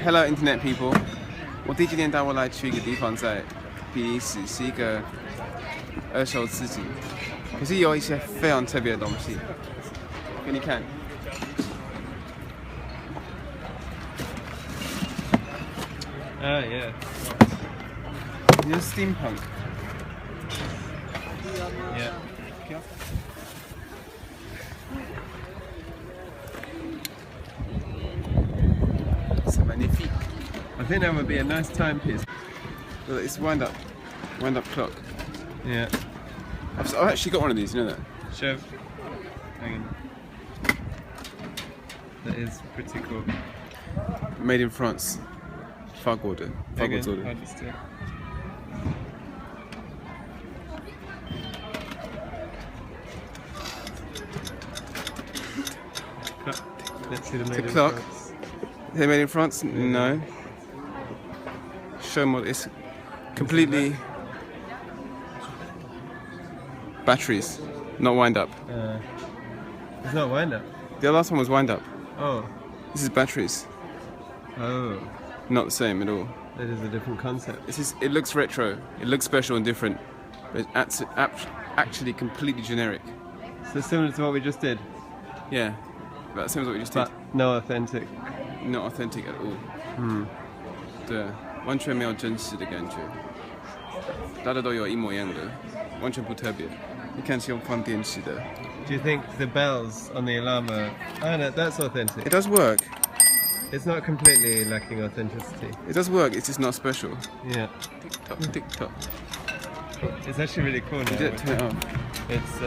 Hello Internet people， 我第几天带我来去一个地方，在比利时是一个二手市集，可是有一些非常特别的东西，给你看。Yeah. You're steampunk. Yeah. C'est magnifique. I think that would be a nice timepiece. Look, it's wind up clock. Yeah. I've actually got one of these, you know that? Show. Hang on. That is pretty cool. Made in France. Fahrgorte. Fahrgorte. Hold it still. Let's see the made in clock. France. They're made in France? No. Show more. It's completely batteries, not wind up. It's not wind up. The last one was wind up. Oh. This is batteries. Oh. Not the same at all. That is a different concept. It looks retro. It looks special and different, but it's actually completely generic. So similar to what we just did, Yeah, that's same as what we just did. but no authentic. Not authentic at all. 对，完全没有真实的感觉。大家都有一模一样的，完全不特别。你看是用放电池的。Do you think the bells on the alarm are... Oh no, that's authentic. It does work. It's not completely lacking authenticity. It does work. It's just not special. Yeah. Tick tock, tick tock. It's actually really cool now. You did turn it off. It's